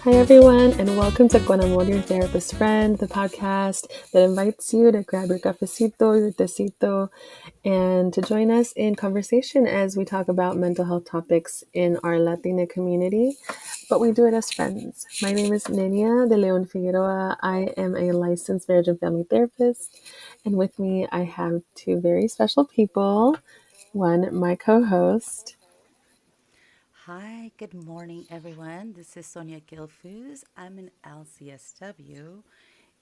Hi, everyone, and welcome to Con Amor, your therapist friend, the podcast that invites you to grab your cafecito, your tecito, and to join us in conversation as we talk about mental health topics in our Latina community, but we do it as friends. My name is Nenia de Leon Figueroa. I am a licensed marriage and family therapist, and with me I have two very special people. One, my co-host. Hi, good morning, everyone. This is Sonia Gilfus. I'm an LCSW.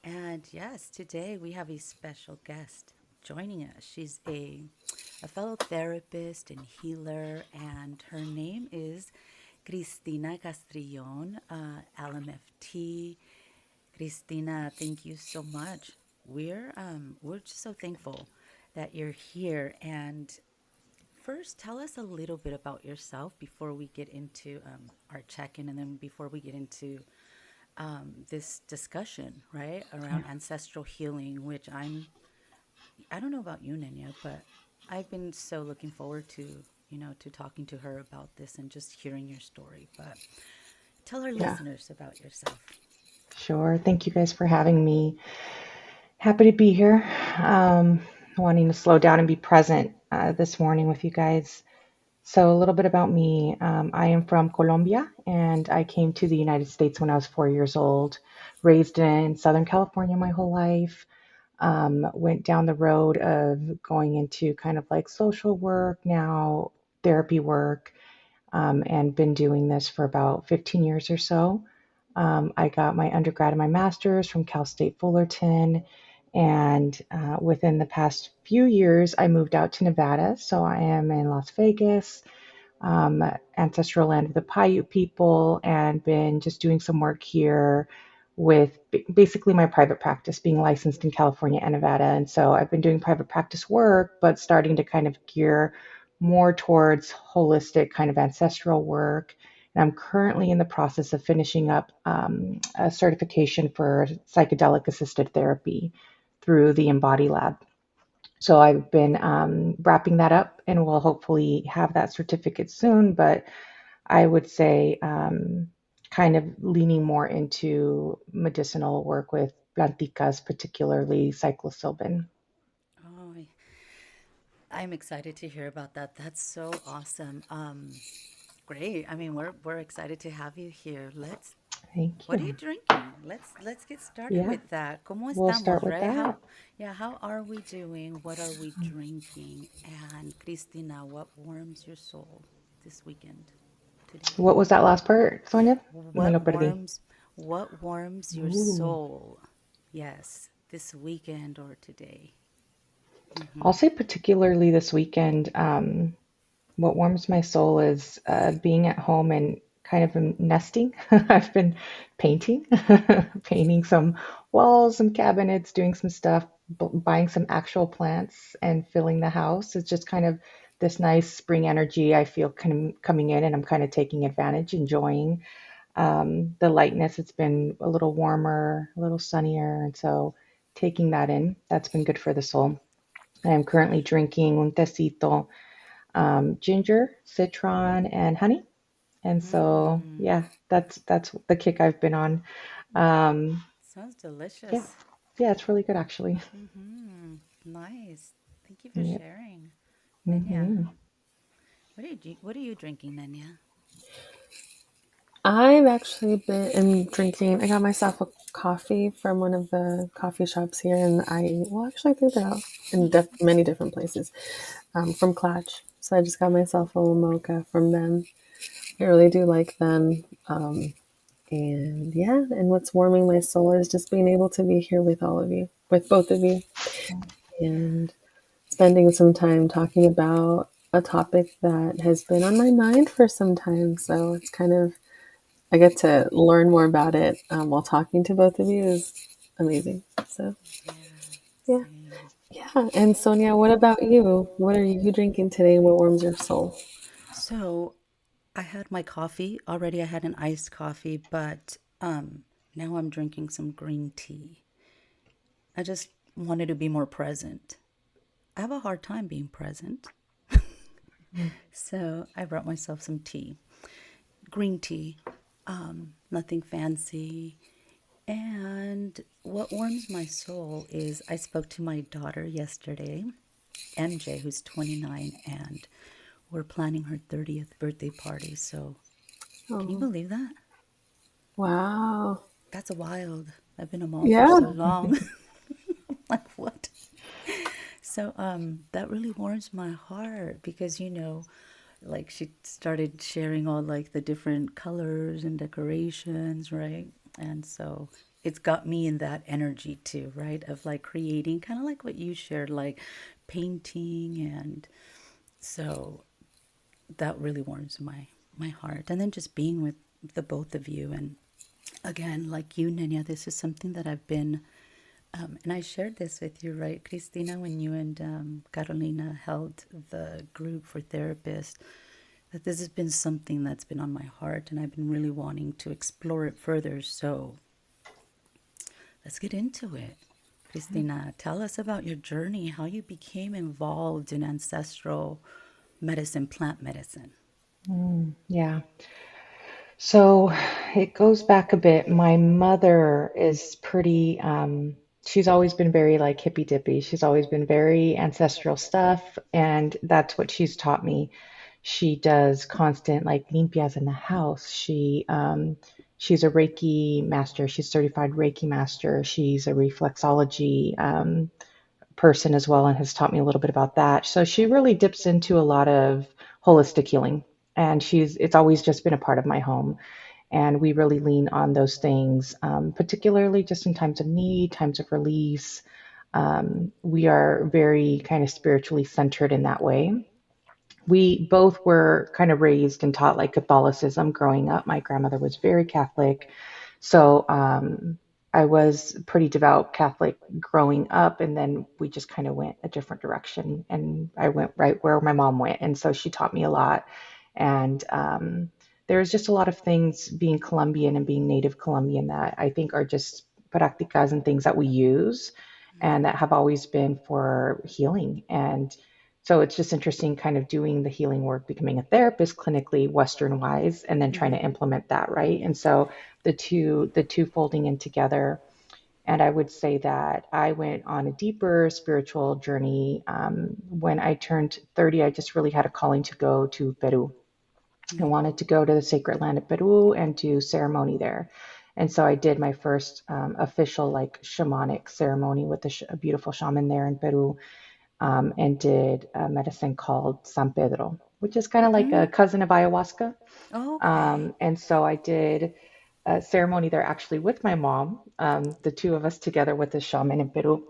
And yes, today we have a special guest joining us. She's a fellow therapist and healer, and her name is Cristina Castrillon, LMFT. Cristina, thank you so much. We're just so thankful that you're here. And first, tell us a little bit about yourself before we get into our check in and then before we get into this discussion, right, Yeah. around ancestral healing, which I don't know about you, Nenya, but I've been so looking forward to talking to her about this and just hearing your story. But tell our Yeah. listeners about yourself. Sure. Thank you guys for having me. Happy to be here. Um, Wanting to slow down and be present this morning with you guys. So, a little bit about me. I am from Colombia and I came to the United States when I was 4 years old, raised in Southern California my whole life. Went down the road of going into kind of like social work now, therapy work, and been doing this for about 15 years or so. I got my undergrad and my master's from Cal State Fullerton. And within the past few years, I moved out to Nevada. So I am in Las Vegas, ancestral land of the Paiute people, and been just doing some work here with basically my private practice being licensed in California and Nevada. And so I've been doing private practice work, but starting to kind of gear more towards holistic kind of ancestral work. And I'm currently in the process of finishing up a certification for psychedelic assisted therapy through the Embody Lab. So I've been wrapping that up and will hopefully have that certificate soon. But I would say kind of leaning more into medicinal work with planticas, particularly psilocybin. Oh, I'm excited to hear about that. That's so awesome. Great. I mean, we're excited to have you here. Let's Thank What you. are you drinking? Let's get started Yeah, with that. ¿Cómo we'll estamos, start with right? that. How are we doing? What are we drinking? And Cristina, what warms your soul this weekend today? What was that last part, Sonia? Me What lo perdí. warms what warms your Ooh. soul? Yes, this weekend or today. I'll Mm-hmm. say particularly this weekend. What warms my soul is being at home and kind of nesting. I've been painting, painting some walls, some cabinets, doing some stuff, buying some actual plants, and filling the house. It's just kind of this nice spring energy I feel kind of coming in, and I'm kind of taking advantage, enjoying the lightness. It's been a little warmer, a little sunnier, and so taking that in, that's been good for the soul. I'm currently drinking un tecito, ginger, citron, and honey. And so, Mm, yeah, that's the kick I've been on. Um, sounds yeah, delicious. yeah, it's really good actually. Mm-hmm. Nice. Thank you for Yep. sharing. Nenya, Hmm. what are you drinking, Nenya? I've actually been drinking. I got myself a coffee from one of the coffee shops here, and actually, I think they're out in many different places. From Clutch, so I just got myself a little mocha from them. I really do like them. And yeah, and what's warming my soul is just being able to be here with all of you, with both of you, and spending some time talking about a topic that has been on my mind for some time. So it's kind of I get to learn more about it while talking to both of you is amazing. So Yeah, yeah, same. yeah. And Sonia, what about you? What are you drinking today? What warms your soul? So I had my coffee already. I had an iced coffee, but now I'm drinking some green tea. I just wanted to be more present. I have a hard time being present, so I brought myself some tea, green tea. Nothing fancy. And what warms my soul is I spoke to my daughter yesterday, MJ, who's 29, and we're planning her 30th birthday party. So, can you Oh, believe that? wow. That's wild. I've been a mom for Yeah. so long. Like, what? So, that really warms my heart because, like she started sharing all like the different colors and decorations, right? And so it's got me in that energy too, right? Of like creating kind of like what you shared, like painting. And so that really warms my heart. And then just being with the both of you. And again, like you, Nenya, this is something that I've been and I shared this with you, right, Cristina, when you and Carolina held the group for therapists, that this has been something that's been on my heart, and I've been really wanting to explore it further. So let's get into it. Cristina, tell us about your journey, how you became involved in ancestral medicine, plant medicine. Yeah. So it goes back a bit. My mother is pretty, she's always been very like hippy dippy. She's always been very ancestral stuff, and that's what she's taught me. She does constant like limpias in the house. She's a Reiki master. She's certified Reiki master. She's a reflexology person as well and has taught me a little bit about that. So she really dips into a lot of holistic healing. And it's always just been a part of my home. And we really lean on those things, particularly just in times of need, times of release. We are very kind of spiritually centered in that way. We both were kind of raised and taught like Catholicism growing up. My grandmother was very Catholic. So I was pretty devout Catholic growing up. And then we just kind of went a different direction. And I went right where my mom went. And so she taught me a lot. And there's just a lot of things being Colombian and being native Colombian that I think are just practicas and things that we use and that have always been for healing. And so it's just interesting kind of doing the healing work, becoming a therapist clinically Western wise, and then trying to implement that, right? And so the two folding in together. And I would say that I went on a deeper spiritual journey. When I turned 30, I just really had a calling to go to Peru. I wanted to go to the sacred land of Peru and do ceremony there. And so I did my first official like shamanic ceremony with a beautiful shaman there in Peru, and did a medicine called San Pedro, which is kind of like a Mm. cousin of ayahuasca. Okay. And so I did a ceremony there actually with my mom, the two of us together with the shaman in Peru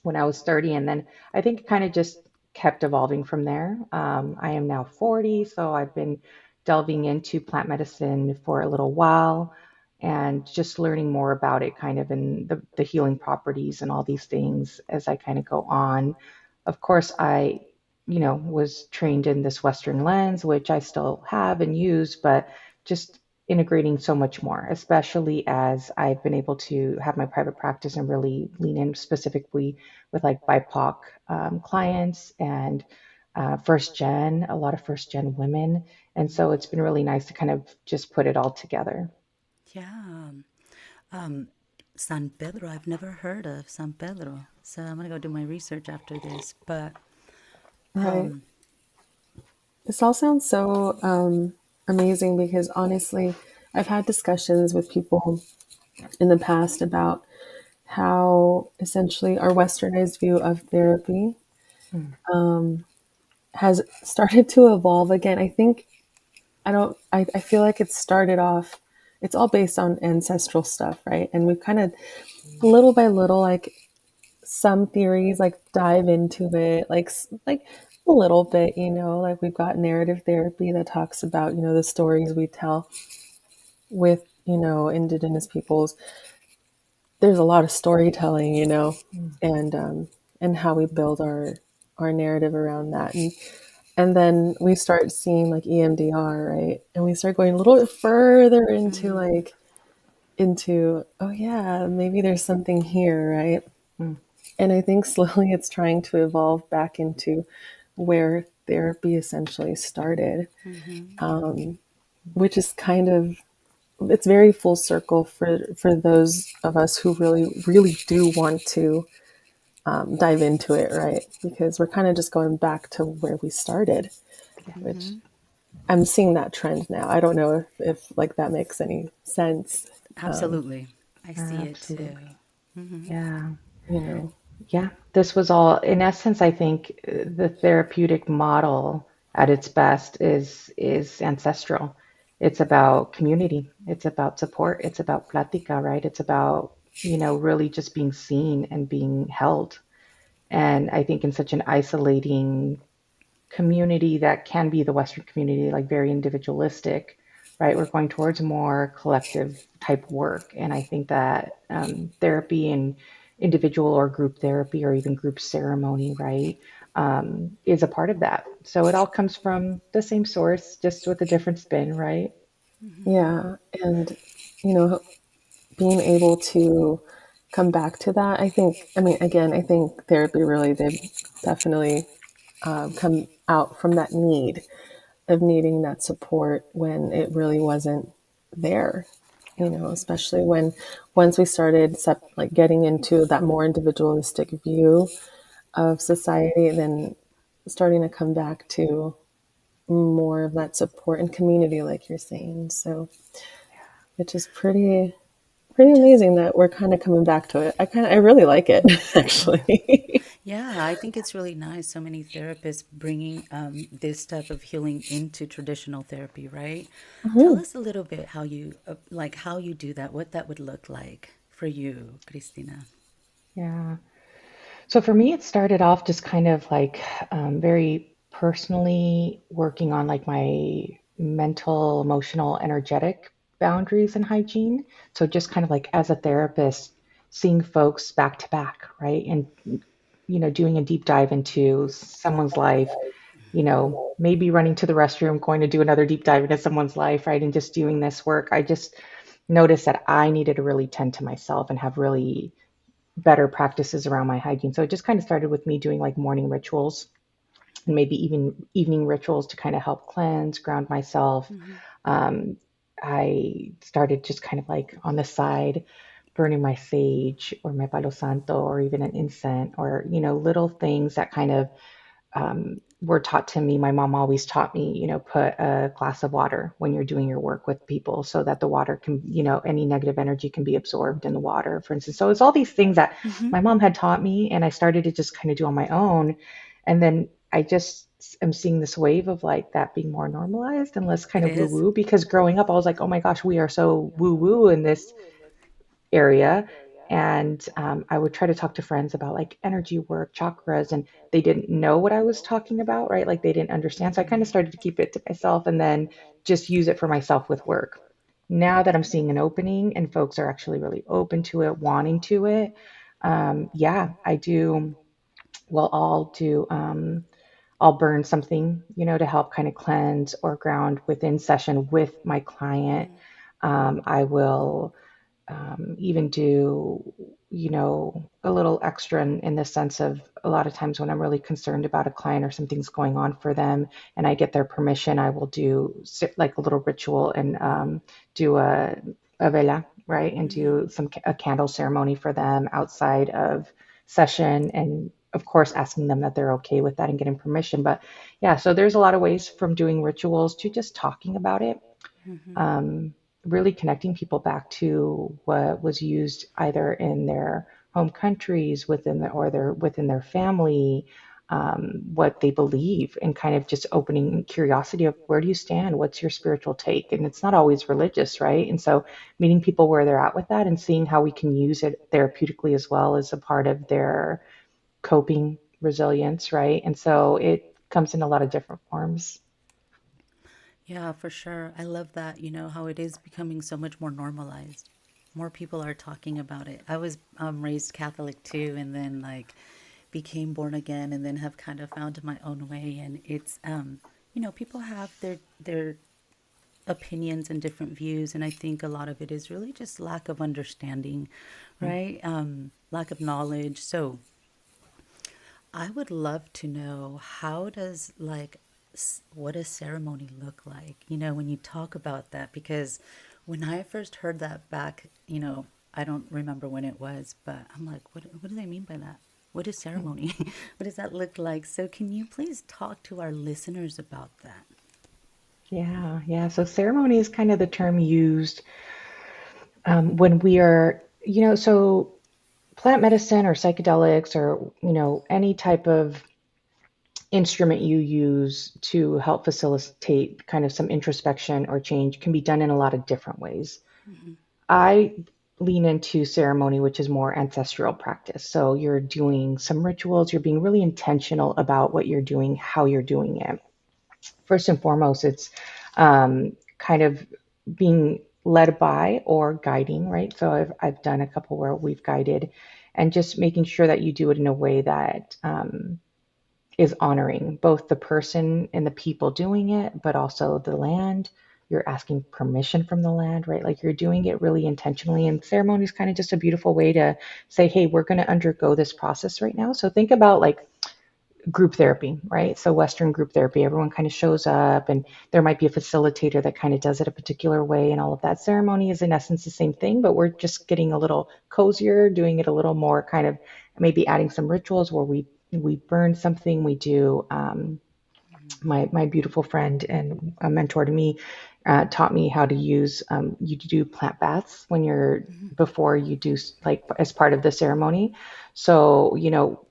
when I was 30. And then I think it kind of just kept evolving from there. I am now 40, so I've been delving into plant medicine for a little while and just learning more about it, kind of in the healing properties and all these things as I kind of go on. Of course, I was trained in this Western lens, which I still have and use, but just integrating so much more, especially as I've been able to have my private practice and really lean in specifically with like BIPOC clients and a lot of first gen women. And so it's been really nice to kind of just put it all together. Yeah. Um, San Pedro, I've never heard of San Pedro. So I'm going to go do my research after this. But Right. This all sounds so amazing because honestly, I've had discussions with people in the past about how essentially our westernized view of therapy Mm, has started to evolve again. I think I feel like it started off, it's all based on ancestral stuff, right? And we've kind of little by little, like some theories like dive into it, like a little bit, like we've got narrative therapy that talks about, the stories we tell with, indigenous peoples. There's a lot of storytelling, mm, and how we build our narrative around that. And then we start seeing like EMDR, right? And we start going a little bit further into, oh yeah, maybe there's something here, right? mm, And I think slowly it's trying to evolve back into where therapy essentially started, mm-hmm. which is kind of it's very full circle for those of us who really do want to dive into it, right? Because we're kind of just going back to where we started, which I'm seeing that trend now. I don't know if like that makes any sense. Absolutely. I see it too. Absolutely. Yeah. You know, Yeah, this was all, in essence, I think the therapeutic model at its best is ancestral. It's about community. It's about support. It's about plática, right? It's about, really just being seen and being held. And I think in such an isolating community that can be the Western community, like very individualistic, right? We're going towards more collective type work. And I think that therapy and individual or group therapy or even group ceremony, right, is a part of that. So it all comes from the same source, just with a different spin, right? yeah, and you know, being able to come back to that. I think. I mean, again, I think therapy really did definitely come out from that need of needing that support when it really wasn't there. You know, especially when once we started like getting into that more individualistic view of society, then starting to come back to more of that support and community, like you're saying. So, which is pretty Just amazing that we're kind of coming back to it. I really like it actually. yeah, I think it's really nice. So many therapists bringing this type of healing into traditional therapy, right? Tell Mhm. us a little bit how you like how you do that. What that would look like for you, Cristina. Yeah. So for me, it started off just kind of like very personally working on like my mental, emotional, energetic boundaries and hygiene. So just kind of like as a therapist, seeing folks back to back, right? And, doing a deep dive into someone's life, maybe running to the restroom, going to do another deep dive into someone's life, right? And just doing this work. I just noticed that I needed to really tend to myself and have really better practices around my hygiene. So it just kind of started with me doing like morning rituals and maybe even evening rituals to kind of help cleanse, ground myself. Um, I started just kind of like on the side burning my sage or my palo santo or even an incense or little things that kind of were taught to me. My mom always taught me, put a glass of water when you're doing your work with people so that the water can, any negative energy can be absorbed in the water, for instance. So it's all these things that Mm-hmm. my mom had taught me, and I started to just kind of do on my own. And then I just am seeing this wave of like that being more normalized and less kind It of woo is. woo because growing up, I was like, oh my gosh, we are so woo woo in this area. And I would try to talk to friends about like energy work, chakras, and they didn't know what I was talking about, right? Like they didn't understand. So I kind of started to keep it to myself and then just use it for myself with work. Now that I'm seeing an opening and folks are actually really open to it, wanting to it, yeah, I do. Well, I'll burn something, to help kind of cleanse or ground within session with my client. I will even do, a little extra in the sense of a lot of times when I'm really concerned about a client or something's going on for them and I get their permission, I will do like a little ritual and do a vela, right? And do a candle ceremony for them outside of session. And of course, asking them that they're okay with that and getting permission. But yeah, so there's a lot of ways from doing rituals to just talking about it, um, really connecting people back to what was used either in their home countries within their family, what they believe, and kind of just opening curiosity of where do you stand, what's your spiritual take, and it's not always religious, right? And so meeting people where they're at with that and seeing how we can use it therapeutically as well as a part of their coping resilience, right? And so it comes in a lot of different forms. Yeah, for sure. I love that, how it is becoming so much more normalized. More people are talking about it. I was raised Catholic too, and then like became born again, and then have kind of found my own way. And it's, people have their opinions and different views, and I think a lot of it is really just lack of understanding, right? Lack of knowledge. So I would love to know how does like what does ceremony look like? When you talk about that, because When I first heard that back, I don't remember when it was, but I'm like, what do they mean by that? What is ceremony? What does that look like? So, can you please talk to our listeners about that? Yeah, yeah. So ceremony is kind of the term used when we are, so plant medicine or psychedelics or, any type of instrument you use to help facilitate kind of some introspection or change can be done in a lot of different ways. Mm-hmm. I lean into ceremony, which is more ancestral practice. So you're doing some rituals, you're being really intentional about what you're doing, how you're doing it. First and foremost, it's kind of being led by or guiding, right? So I've done a couple where we've guided and just making sure that you do it in a way that is honoring both the person and the people doing it, but also the land. You're asking permission from the land, right? Like you're doing it really intentionally. And ceremony is kind of just a beautiful way to say, hey, we're going to undergo this process right now. So think about like group therapy, right? So Western group therapy, everyone kind of shows up and there might be a facilitator that kind of does it a particular way and all of that. Ceremony is in essence the same thing, but we're just getting a little cozier, doing it a little more kind of maybe adding some rituals where we burn something, we do my beautiful friend and a mentor to me taught me how to use you do plant baths when you're Mm-hmm. before you do like as part of the ceremony. So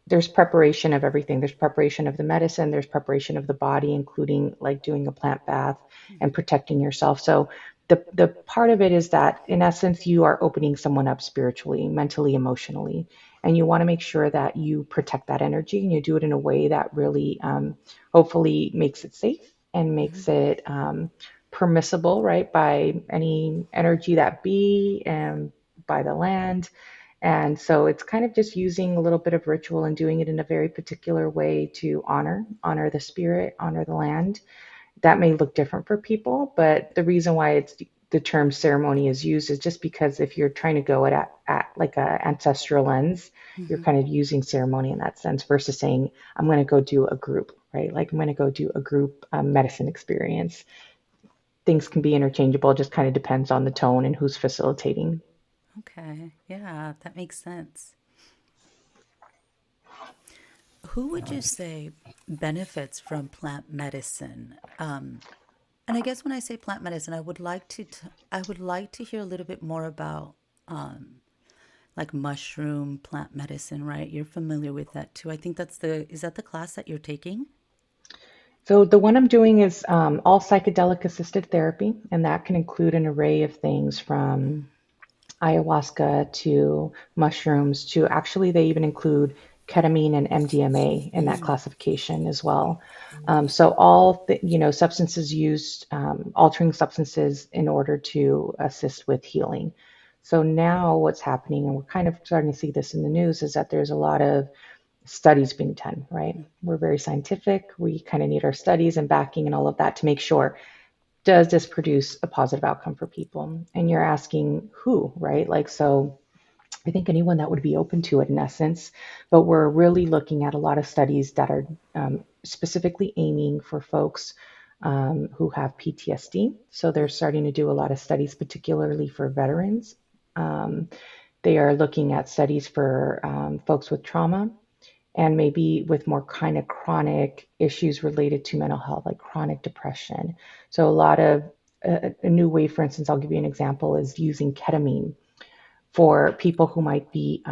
there's preparation of everything. There's preparation of the medicine, there's preparation of the body, including like doing a plant bath and protecting yourself. So the part of it is that in essence you are opening someone up spiritually, mentally, emotionally, and you want to make sure that you protect that energy and you do it in a way that really hopefully makes it safe and Mm-hmm. makes it permissible, right, by any energy that be and by the land. And so it's kind of just using a little bit of ritual and doing it in a very particular way to honor the spirit, honor the land. That may look different for people, but the reason why the term ceremony is used is just because if you're trying to go at like a ancestral lens, you're Mm-hmm. kind of using ceremony in that sense versus saying, I'm going to go do a group, right? Like I'm going to go do a group medicine experience. Things can be interchangeable, it just kind of depends on the tone and who's facilitating. Okay. Yeah, that makes sense. Who would you say benefits from plant medicine? And I guess when I say plant medicine, I would like to hear a little bit more about like mushroom plant medicine, right? You're familiar with that too. I think is that the class that you're taking? So the one I'm doing is all psychedelic assisted therapy, and that can include an array of things from ayahuasca to mushrooms to actually they even include ketamine and MDMA in that classification as well. So all the, substances used, altering substances in order to assist with healing. So now what's happening, and we're kind of starting to see this in the news, is that there's a lot of studies being done, right? We're very scientific. We kind of need our studies and backing and all of that to make sure, does this produce a positive outcome for people? And you're asking who, right? Like, so I think anyone that would be open to it in essence, but we're really looking at a lot of studies that are specifically aiming for folks who have PTSD. So they're starting to do a lot of studies, particularly for veterans. Um, they are looking at studies for folks with trauma and maybe with more kind of chronic issues related to mental health, like chronic depression. So a lot of a new way, for instance, I'll give you an example, is using ketamine for people who might be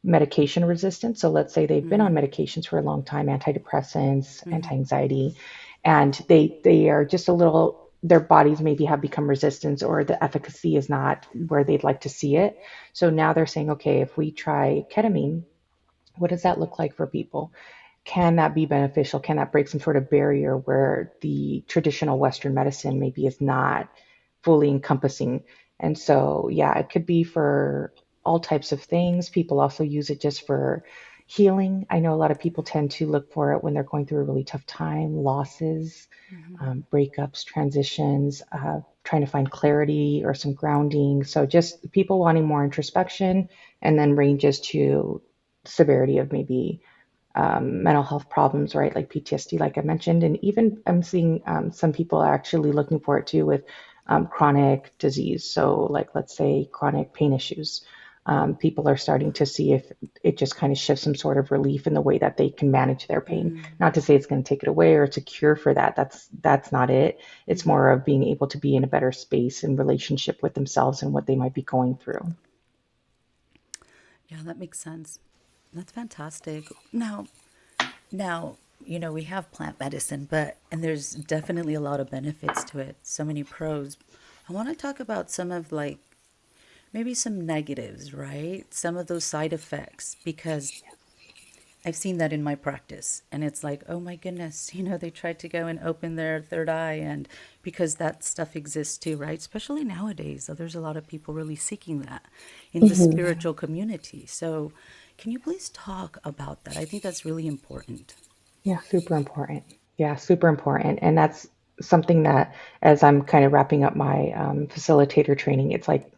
medication resistant. So let's say they've been on Mm-hmm. medications for a long time, antidepressants, anti-anxiety, and they are just a little, their bodies maybe have become resistant or the efficacy is not where they'd like to see it. So now they're saying, okay, if we try ketamine, what does that look like for people? Can that be beneficial? Can that break some sort of barrier where the traditional Western medicine maybe is not fully encompassing? And so, yeah, it could be for all types of things. People also use it just for healing. I know a lot of people tend to look for it when they're going through a really tough time, losses, Mm-hmm. breakups, transitions, trying to find clarity or some grounding. So, just people wanting more introspection and then ranges to severity of maybe mental health problems, right? Like PTSD, like I mentioned. And even I'm seeing some people are actually looking for it too with chronic disease. So, like, let's say chronic pain issues. People are starting to see if it just kind of shifts some sort of relief in the way that they can manage their pain. Not to say it's going to take it away or it's a cure for that. That's not it. It's more of being able to be in a better space in relationship with themselves and what they might be going through. Yeah, that makes sense. That's fantastic. Now, we have plant medicine, and there's definitely a lot of benefits to it, so many pros. I want to talk about some of like maybe some negatives, right? Some of those side effects, because I've seen that in my practice. And it's like, oh my goodness, they tried to go and open their third eye. And because that stuff exists too, right? Especially nowadays. So there's a lot of people really seeking that in the Hmm. spiritual community. So can you please talk about that? I think that's really important. Yeah, super important. Yeah, super important. And that's something that, as I'm kind of wrapping up my facilitator training, it's like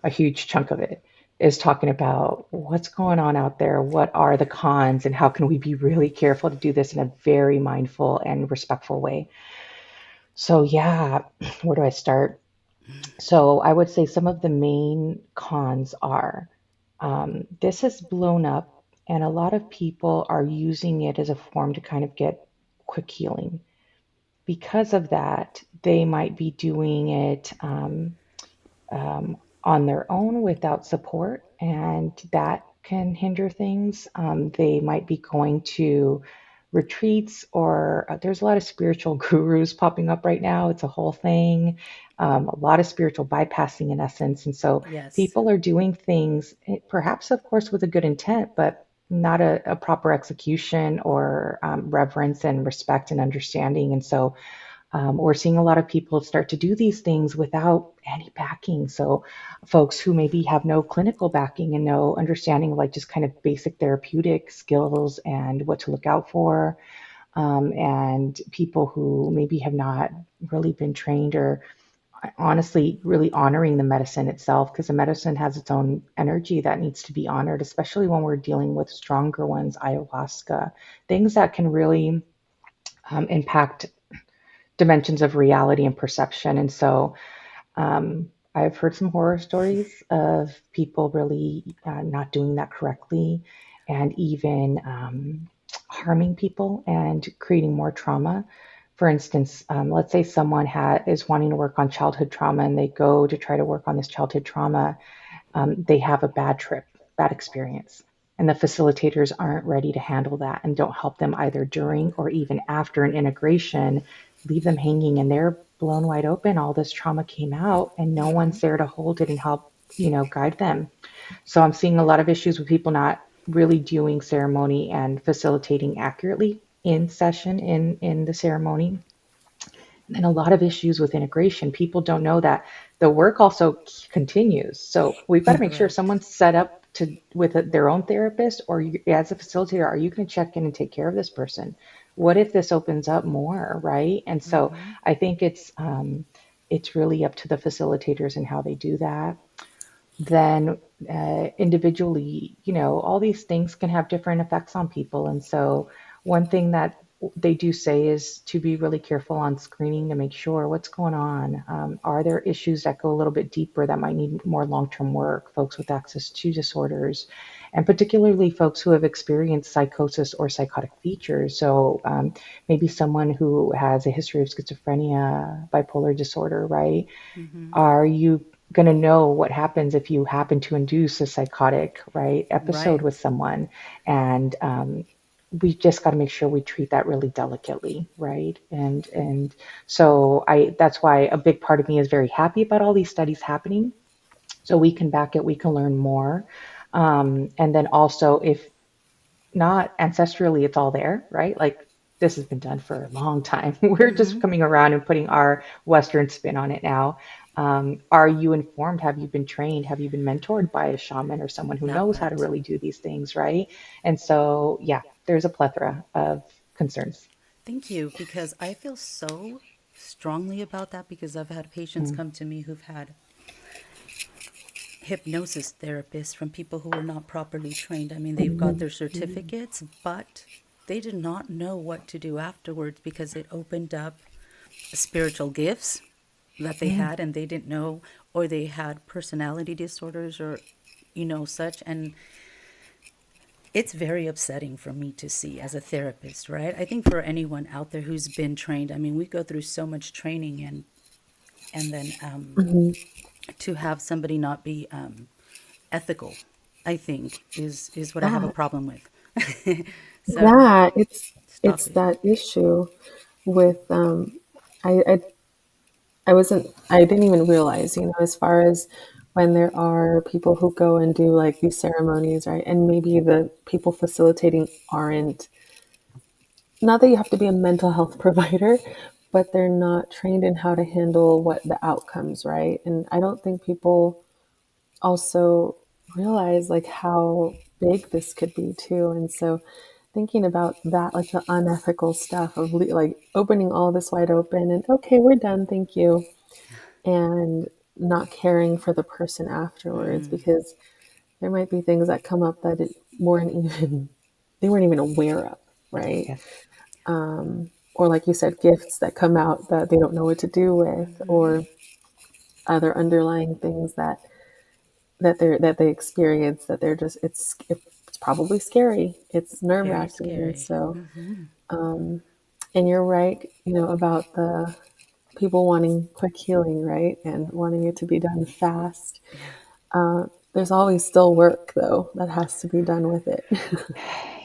a huge chunk of it is talking about what's going on out there, what are the cons, and how can we be really careful to do this in a very mindful and respectful way. So, yeah, where do I start? So, I would say some of the main cons are this has blown up, and a lot of people are using it as a form to kind of get quick healing. Because of that, they might be doing it on their own without support, and that can hinder things. They might be going to retreats, or there's a lot of spiritual gurus popping up right now. It's a whole thing, a lot of spiritual bypassing in essence. And so Yes. people are doing things, perhaps, of course, with a good intent, but not a proper execution or reverence and respect and understanding. And so we're seeing a lot of people start to do these things without any backing. So, folks who maybe have no clinical backing and no understanding of like just kind of basic therapeutic skills and what to look out for, and people who maybe have not really been trained or honestly really honoring the medicine itself, because the medicine has its own energy that needs to be honored, especially when we're dealing with stronger ones, ayahuasca, things that can really impact dimensions of reality and perception. And so I've heard some horror stories of people really not doing that correctly and even harming people and creating more trauma. For instance, let's say someone is wanting to work on childhood trauma and they go to try to work on this childhood trauma. They have a bad trip, bad experience. And the facilitators aren't ready to handle that and don't help them either during or even after an integration, leave them hanging and they're blown wide open. All this trauma came out and no one's there to hold it and help, guide them. So I'm seeing a lot of issues with people not really doing ceremony and facilitating accurately in session in the ceremony, and a lot of issues with integration. People don't know that the work also continues. So we've got to make sure Correct. someone's set up to with their own therapist, or you, as a facilitator, are you going to check in and take care of this person? What if this opens up more, right? And so I think it's really up to the facilitators and how they do that. Then individually, all these things can have different effects on people. And so, one thing that they do say is to be really careful on screening to make sure what's going on. Are there issues that go a little bit deeper that might need more long term work? Folks with access to disorders, and particularly folks who have experienced psychosis or psychotic features. So, maybe someone who has a history of schizophrenia, bipolar disorder, right? Are you going to know what happens if you happen to induce a psychotic, right, episode with Right. someone? And we just got to make sure we treat that really delicately, right? And so I that's why a big part of me is very happy about all these studies happening, so we can back it, we can learn more. And then also, if not ancestrally, it's all there, right? Like this has been done for a long time. We're just coming around and putting our Western spin on it now. Are you informed? Have you been trained? Have you been mentored by a shaman or someone who That knows how to part. really do these things, right? And so, yeah, there's a plethora of concerns. Thank you, because I feel so strongly about that because I've had patients Mm, come to me who've had hypnosis therapists from people who were not properly trained. I mean, they've got mhm, their certificates, but they did not know what to do afterwards because it opened up spiritual gifts, that they Mm. had and they didn't know, or they had personality disorders or, such. And it's very upsetting for me to see as a therapist, right? I think for anyone out there who's been trained, I mean, we go through so much training, and then Hmm. to have somebody not be ethical, I think is what I have a Yeah, problem with. So yeah, stop it's it. that issue with I, I I didn't even realize, as far as when there are people who go and do like these ceremonies, right? And maybe the people facilitating aren't, not that you have to be a mental health provider, but they're not trained in how to handle what the outcomes, right? And I don't think people also realize like how big this could be too. And so thinking about that, like the unethical stuff of like opening all this wide open and okay, we're done, thank you, and not caring for the person afterwards because there might be things that come up that weren't even they weren't even aware of, right? Yes. Or like you said, gifts that come out that they don't know what to do with, or other underlying things that they experience that they're just it's probably scary, it's nerve Very wracking, and scary. so and you're right, about the people wanting quick healing, right, and wanting it to be done fast. Yeah. There's always still work though that has to be done with it.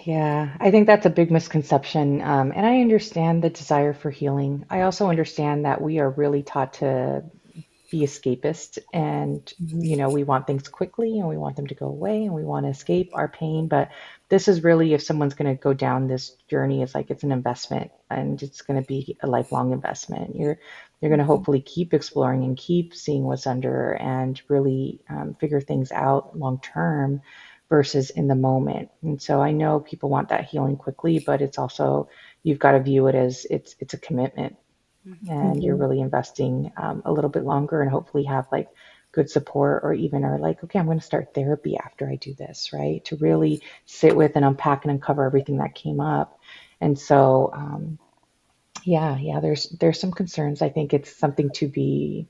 Yeah, I think that's a big misconception. And I understand the desire for healing. I also understand that we are really taught to be escapist and we want things quickly and we want them to go away and we want to escape our pain, but this is really, if someone's going to go down this journey, it's like it's an investment and it's going to be a lifelong investment. You're going to hopefully keep exploring and keep seeing what's under and really figure things out long term versus in the moment. And so I know people want that healing quickly, but it's also, you've got to view it as it's a commitment and you're Hmm. really investing a little bit longer and hopefully have like good support or even are like, okay, I'm going to start therapy after I do this, right? To really sit with and unpack and uncover everything that came up. And so, yeah, there's some concerns. I think it's something to be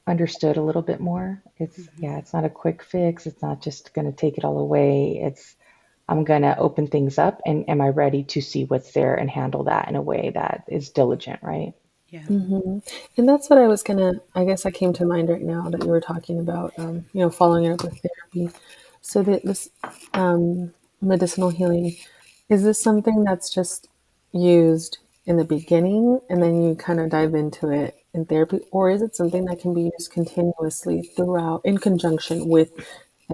understood a little bit more. It's not a quick fix. It's not just going to take it all away. I'm going to open things up and am I ready to see what's there and handle that in a way that is diligent, right? Yeah. Hmm. And that's what I was gonna, I guess I came to mind right now that you were talking about, following it up with therapy. So that this medicinal healing, is this something that's just used in the beginning and then you kind of dive into it in therapy, or is it something that can be used continuously throughout in conjunction with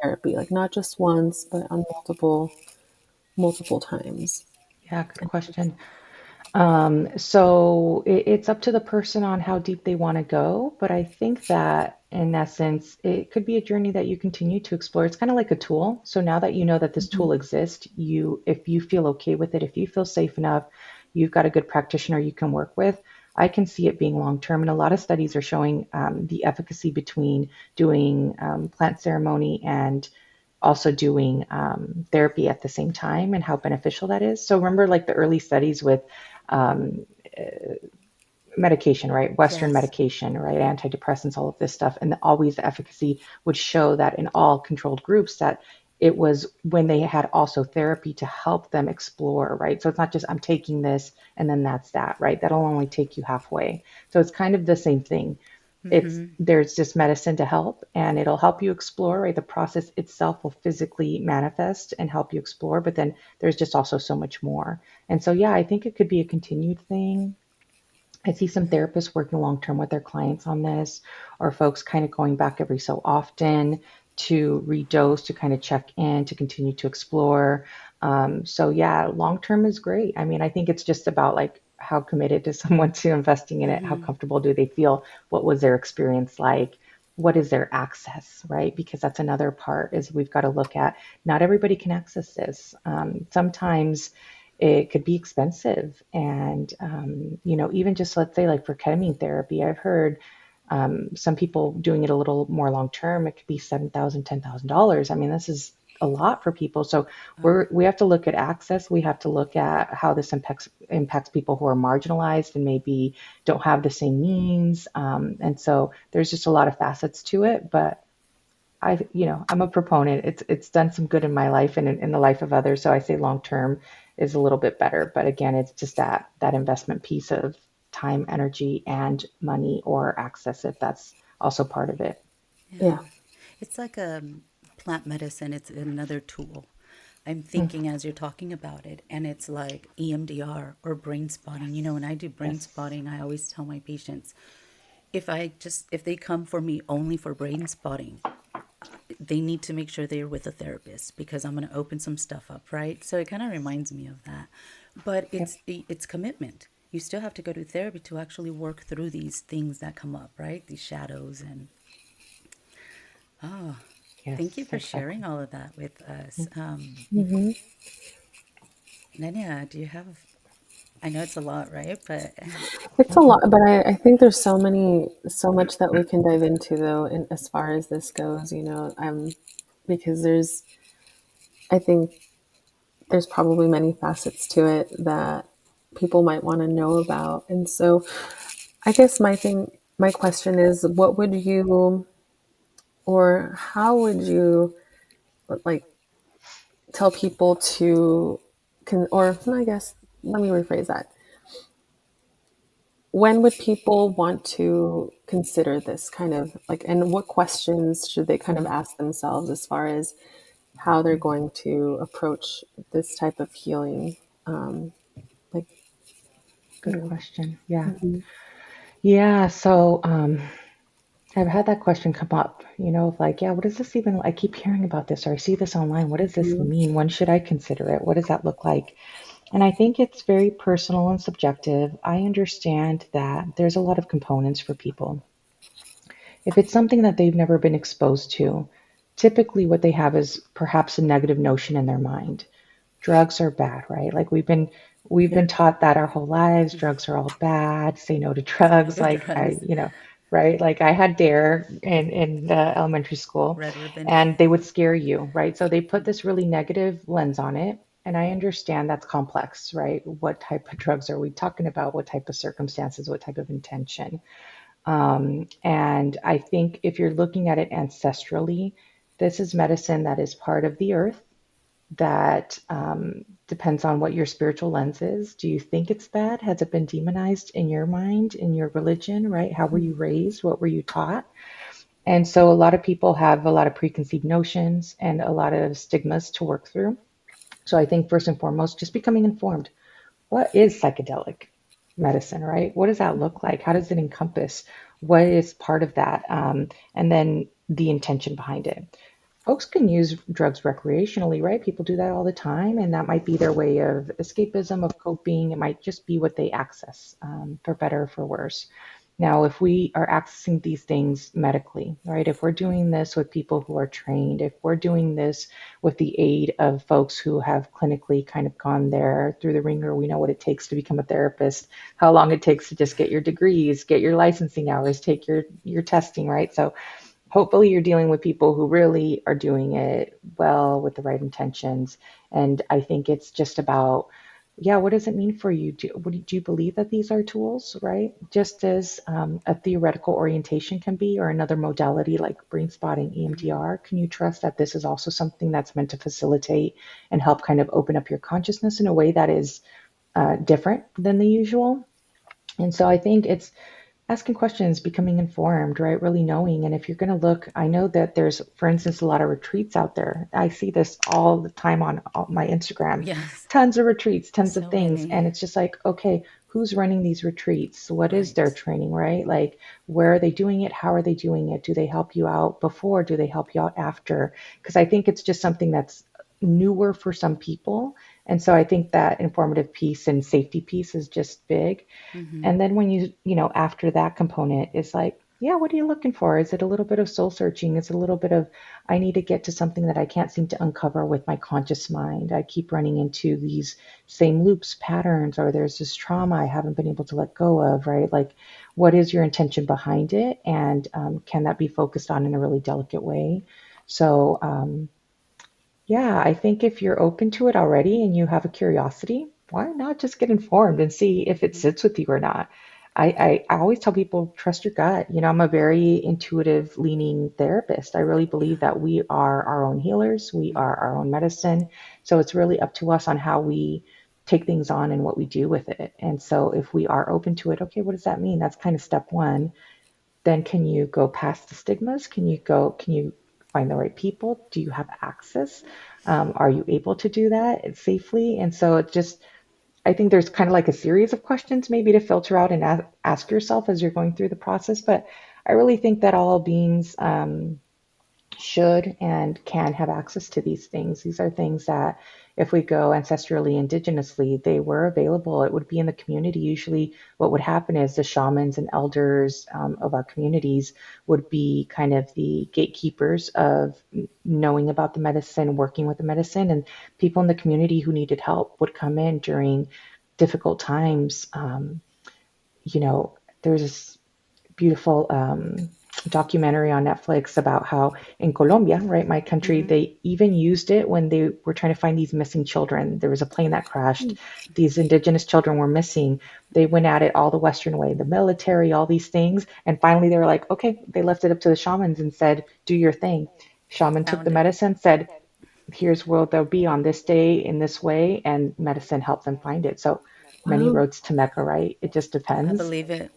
therapy, like not just once, but on multiple times? Yeah, good question. So it's up to the person on how deep they want to go, but I think that in essence, it could be a journey that you continue to explore. It's kind of like a tool. So now that you know that this Hmm. tool exists, if you feel okay with it, if you feel safe enough, you've got a good practitioner you can work with. I can see it being long term, and a lot of studies are showing the efficacy between doing plant ceremony and also doing therapy at the same time and how beneficial that is. So remember, like the early studies with um, medication, right? Western Yes. medication, right? Antidepressants, all of this stuff. And always the efficacy would show that in all controlled groups that it was when they had also therapy to help them explore, right? So it's not just I'm taking this and then that's that, right? That'll only take you halfway. So it's kind of the same thing. It's there's just medicine to help and it'll help you explore, right? The process itself will physically manifest and help you explore, but then there's just also so much more. And so yeah, I think it could be a continued thing. I see some therapists working long term with their clients on this, or folks kind of going back every so often to redose, to kind of check in, to continue to explore. So, yeah, long term is great. I mean, I think it's just about like how committed is someone to investing in it? How comfortable do they feel? What was their experience like? What is their access, right? Because that's another part is we've got to look at not everybody can access this. Sometimes it could be expensive. And, even just let's say like for ketamine therapy, I've heard some people doing it a little more long term, it could be $7,000, $10,000. I mean, this is a lot for people. So Oh, we have to look at access. We have to look at how this impacts people who are marginalized and maybe don't have the same means. And so there's just a lot of facets to it. But I'm a proponent. It's done some good in my life and in the life of others. So I say long term is a little bit better. But again, it's just that investment piece of time, energy, and money or access if that's also part of it. yeah. Yeah. It's like plant medicine, it's another tool. I'm Mm, thinking as you're talking about it, and it's like EMDR or brain spotting. You know, when I do brain yes. spotting, I always tell my patients if they come for me only for brain spotting, they need to make sure they're with a therapist because I'm going to open some stuff up, right? So it kind of reminds me of that. But Yep. it's commitment. You still have to go to therapy to actually work through these things that come up, right? These shadows and oh, thank you Yes, for sharing exactly. all of that with us. Mm. Hmm. Nanya, do you have? I know it's a lot, right? But It's a Okay. lot, but I think there's so much that we can dive into though, in as far as this goes, because I think there's probably many facets to it that people might want to know about. And so I guess my question is, what would you, or how would you like tell people to, or I guess, let me rephrase that. When would people want to consider this kind of like, and what questions should they kind of ask themselves as far as how they're going to approach this type of healing? Um, like, Good question. Yeah. mhm, Yeah. So I've had that question come up, of like, yeah, what does this even, I keep hearing about this or I see this online. What does this mhm, mean? When should I consider it? What does that look like? And I think it's very personal and subjective. I understand that there's a lot of components for people. If it's something that they've never been exposed to, typically what they have is perhaps a negative notion in their mind. Drugs are bad, right? Like we've yeah, been taught that our whole lives, drugs are all bad, say no to say no drugs. to Like drugs, right? Like I had DARE in elementary school red ribbon. and they would scare you, right? So they put this really negative lens on it. And I understand that's complex, right? What type of drugs are we talking about? What type of circumstances? What type of intention? And I think if you're looking at it ancestrally, this is medicine that is part of the earth that depends on what your spiritual lens is. Do you think it's bad? Has it been demonized in your mind, in your religion, right? How were you raised? What were you taught? And so a lot of people have a lot of preconceived notions and a lot of stigmas to work through. So I think first and foremost, just becoming informed. What is psychedelic medicine, right? What does that look like? How does it encompass? What is part of that? And then the intention behind it. Folks can use drugs recreationally, right? People do that all the time, and that might be their way of escapism, of coping. It might just be what they access, for better or for worse. Now, if we are accessing these things medically, right? If we're doing this with people who are trained, if we're doing this with the aid of folks who have clinically kind of gone there through the ringer, we know what it takes to become a therapist, how long it takes to just get your degrees, get your licensing hours, take your testing, right? So hopefully you're dealing with people who really are doing it well with the right intentions. And I think it's just about, yeah, what does it mean for you? Do you believe that these are tools, right? Just as a theoretical orientation can be, or another modality like brain spotting, Hmm. EMDR, can you trust that this is also something that's meant to facilitate and help kind of open up your consciousness in a way that is different than the usual? And so I think it's asking questions, becoming informed, right? Really knowing. And if you're going to look, I know that there's, for instance, a lot of retreats out there. I see this all the time on my Instagram. Yes, Tons of retreats, tons of so things. many. And it's just like, okay, who's running these retreats? What is their Right. training, right? Like, where are they doing it? How are they doing it? Do they help you out before? Do they help you out after? Because I think it's just something that's newer for some people. And so I think that informative piece and safety piece is just big. Hmm. And then when after that component is like, yeah, what are you looking for? Is it a little bit of soul searching? Is it a little bit of, I need to get to something that I can't seem to uncover with my conscious mind? I keep running into these same loops, patterns, or there's this trauma I haven't been able to let go of, right? Like, what is your intention behind it? And can that be focused on in a really delicate way? So, Yeah, I think if you're open to it already and you have a curiosity, why not just get informed and see if it sits with you or not? I always tell people, trust your gut. You know, I'm a very intuitive leaning therapist. I really believe Yeah. that we are our own healers, we are Mm-hmm. our own medicine. So it's really up to us on how we take things on and what we do with it. And so if we are open to it, okay, what does that mean? That's kind of step one. Then can you go past the stigmas? Can you find the right people? Do you have access? Are you able to do that safely? And so it just, I think there's kind of like a series of questions maybe to filter out and ask yourself as you're going through the process. But I really think that all beings should and can have access to these things. These are things that, if we go ancestrally, indigenously, they were available. It would be in the community. Usually, what would happen is the shamans and elders of our communities would be kind of the gatekeepers of knowing about the medicine, working with the medicine, and people in the community who needed help would come in during difficult times. You know, there's this beautiful documentary on Netflix about how in Colombia, right, my country, Mm-hmm. they even used it when they were trying to find these missing children. There was a plane that crashed. These indigenous children were missing. They went at it all the Western way, the military, all these things. And finally, they were like, okay, they left it up to the shamans and said, do your thing. Shaman took the Found it. medicine, said, here's where they'll be on this day in this way, and medicine helped them find it. So many Wow. roads to Mecca, right? It just I depends. believe it.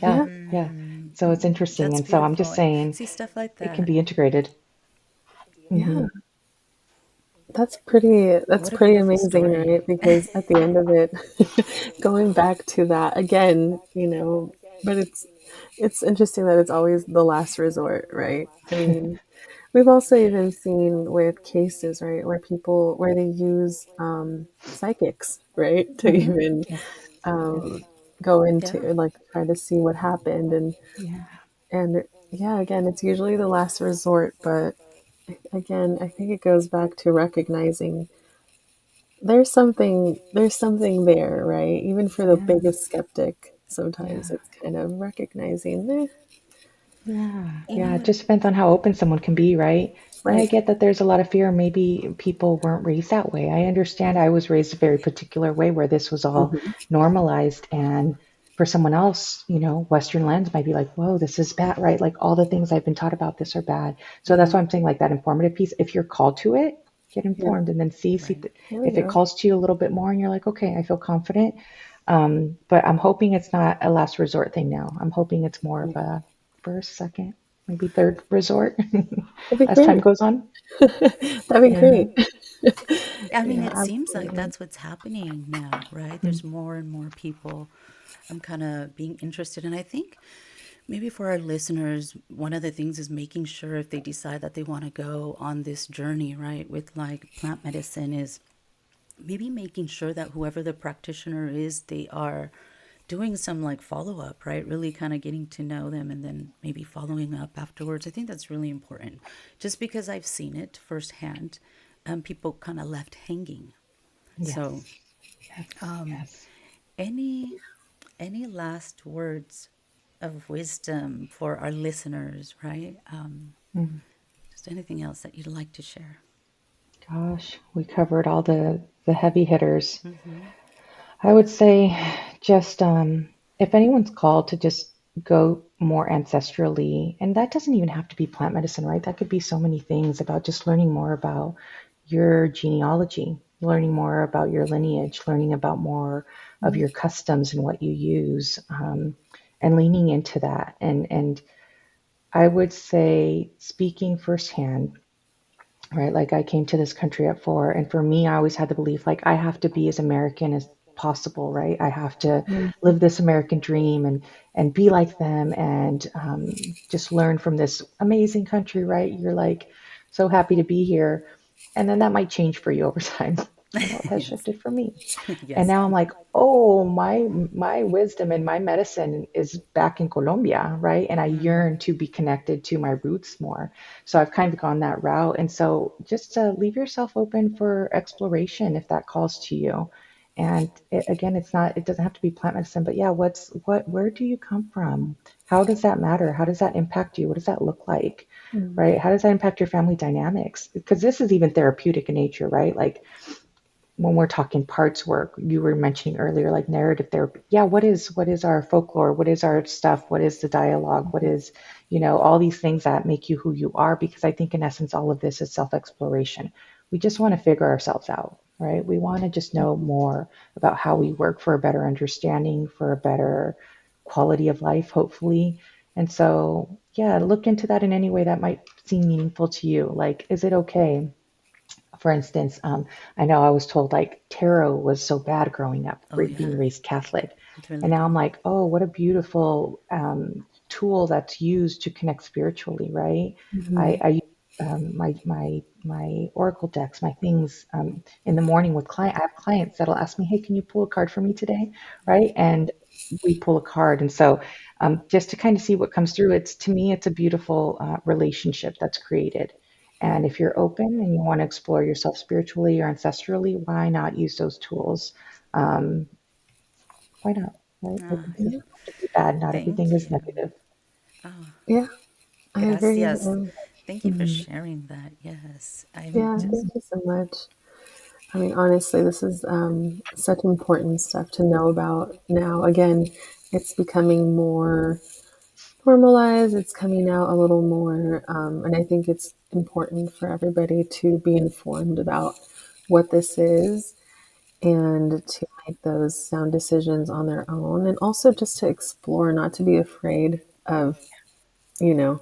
Yeah, Yeah. yeah. Mm-hmm. So it's interesting. That's And so I'm beautiful. just And saying see stuff like it can that. be integrated. Yeah. Hmm. That's What a pretty beautiful amazing, story. right? Because at the end of it, going back to that again, but it's interesting that it's always the last resort, right? I mean, we've also even seen with cases, right, where they use psychics, right, to Hmm. even Yes, yes. um, go into Yeah. like try to see what happened, Yeah, and yeah, again, it's usually the last resort, but again, I think it goes back to recognizing there's something there, right? Even for the yeah, biggest skeptic, sometimes yeah. it's kind of recognizing, eh, Yeah, You know yeah, it what? just depends on how open someone can be, right? And I right. get that there's a lot of fear. Maybe people weren't raised that way. I understand I was raised a very particular way where this was all Hmm. normalized. And for someone else, you know, Western lens might be like, whoa, this is bad, right? Like all the things I've been taught about this are bad. So that's Mm-hmm. why I'm saying like that informative piece. If you're called to it, get Yeah, informed and then Right. there we if it go. calls to you a little bit more and you're like, okay, I feel confident. But I'm hoping it's not a last resort thing now. I'm hoping it's more of a first, second, maybe third resort That'd be as time great. goes on. That'd be Yeah. great. I mean, Yeah, it seems like absolutely. that's what's happening now, right? There's more and more people kind of being interested. And I think maybe for our listeners, one of the things is making sure if they decide that they want to go on this journey, right, with like plant medicine, is maybe making sure that whoever the practitioner is, they are doing some like follow up, right? Really kind of getting to know them and then maybe following up afterwards. I think that's really important. Just because I've seen it firsthand, people kind of left hanging. So, Yes. Yes. Yes. any last words of wisdom for our listeners, right? Mm. Just anything else that you'd like to share? Gosh, we covered all the heavy hitters. Mm-hmm. I would say just if anyone's called to just go more ancestrally, and that doesn't even have to be plant medicine, right? That could be so many things about just learning more about your genealogy, learning more about your lineage, learning about more of Mm. your customs and what you use, and leaning into that. And I would say, speaking firsthand, right? Like I came to this country at 4, and for me, I always had the belief like I have to be as American as possible, right? I have to Mm. live this American dream and be like them and just learn from this amazing country, right? You're like so happy to be here, and then that might change for you over time. I know it has Yes. shifted for me. And Yes. now I'm like, oh, my wisdom and my medicine is back in Colombia, right? And I Mm-hmm. yearn to be connected to my roots more. So I've kind of gone that route. And so just leave yourself open for exploration if that calls to you. And again, it doesn't have to be plant medicine, but yeah, where do you come from? How does that matter? How does that impact you? What does that look like? Mm. Right? How does that impact your family dynamics? Because this is even therapeutic in nature, right? Like when we're talking parts work, you were mentioning earlier, like narrative therapy. Yeah, what is our folklore? What is our stuff? What is the dialogue? What is, all these things that make you who you are? Because I think in essence, all of this is self-exploration. We just want to figure ourselves out, right? We want to just know more about how we work for a better understanding, for a better quality of life, hopefully. And so, yeah, look into that in any way that might seem meaningful to you. Like, is it okay? For instance, I know I was told like tarot was so bad growing up, Oh being yeah, raised Catholic. it's really And now I'm bad. like, oh, what a beautiful tool that's used to connect spiritually, right? Mhm. I use my oracle decks, my things in the morning with client. I have clients that'll ask me, hey, can you pull a card for me today, right? And we pull a card, and so just to kind of see what comes through. It's to me, it's a beautiful relationship that's created. And if you're open and you want to explore yourself spiritually or ancestrally, why not use those tools? Um, why not? Right? Like Ah, it Yeah. doesn't have to be bad. Not everything thank is you. negative. Oh, Yeah, I agree. gracias. Thank you for Mhm. sharing that. Yes, I'm Yeah, just. thank you so much. I mean, honestly, this is such important stuff to know about now. Again, it's becoming more formalized, it's coming out a little more, and I think it's important for everybody to be informed about what this is and to make those sound decisions on their own, and also just to explore, not to be afraid of, you know,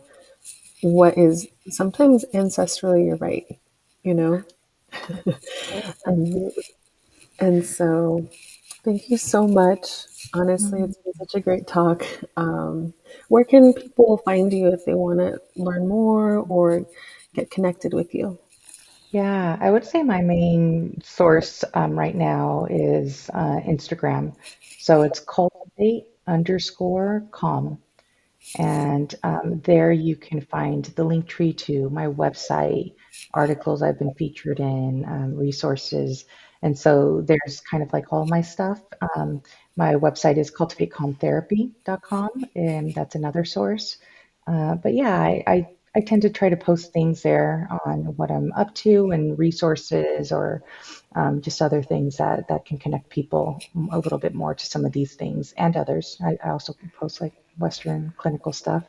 what is sometimes ancestrally you're right, you know? Um, Absolutely. and so thank you so much. Honestly, Mhm. it's been such a great talk. Where can people find you if they want to learn more or get connected with you? Yeah, I would say my main source right now is Instagram. So it's cultivate underscore calm. And there you can find the link tree to my website, articles I've been featured in, resources. And so there's kind of like all my stuff. My website is cultivatecalmtherapy.com, and that's another source. But yeah, I tend to try to post things there on what I'm up to and resources or just other things that can connect people a little bit more to some of these things and others. I also post like Western clinical stuff.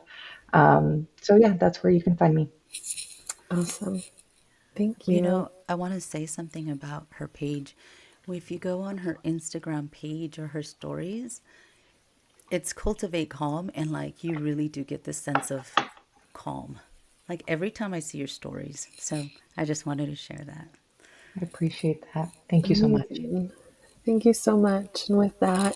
So yeah, that's where you can find me. Awesome. Thank Well, you. I want to say something about her page. If you go on her Instagram page or her stories, it's cultivate calm, and like you really do get this sense of calm. Like every time I see your stories. So I just wanted to share that. I appreciate that. Thank you so much. Amazing. Thank you so much. And with that,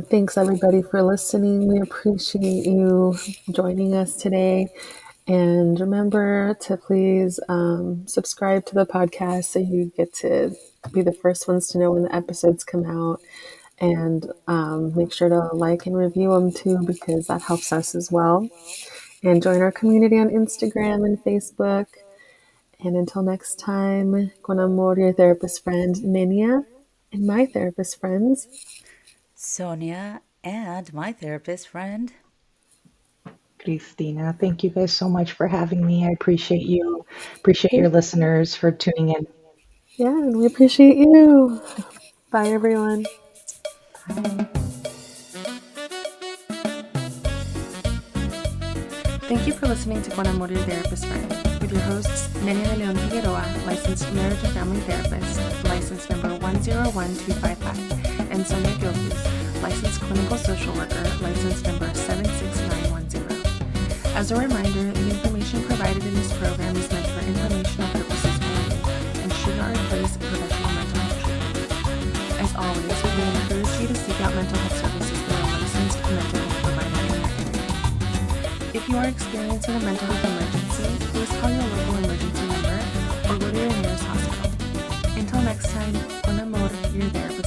thanks everybody for listening. We appreciate you joining us today. And remember to please subscribe to the podcast so you get to be the first ones to know when the episodes come out. And make sure to like and review them too, because that helps us as well. And join our community on Instagram and Facebook. And until next time, con amor, your therapist friend, Ninia, and my therapist friends. Sonia and my therapist friend. Cristina, thank you guys so much for having me. I appreciate you. Appreciate your listeners for tuning in. Yeah, and we appreciate you. Bye, everyone. Bye. Thank you for listening to Con Amor, your therapist friend, with your hosts, Nenia de Leon Figueroa, licensed marriage and family therapist, license number 101255, and Sonia Gilfus, licensed clinical social worker, license number 76910. As a reminder, the information provided in this program is meant for informational purposes only and should not replace professional mental health treatment. As always, we encourage you to seek out mental health services through a licensed mental health provider in your area. If you are experiencing a mental health emergency, please call your local emergency number or go to your nearest hospital. Until next time, con amor, your therapist.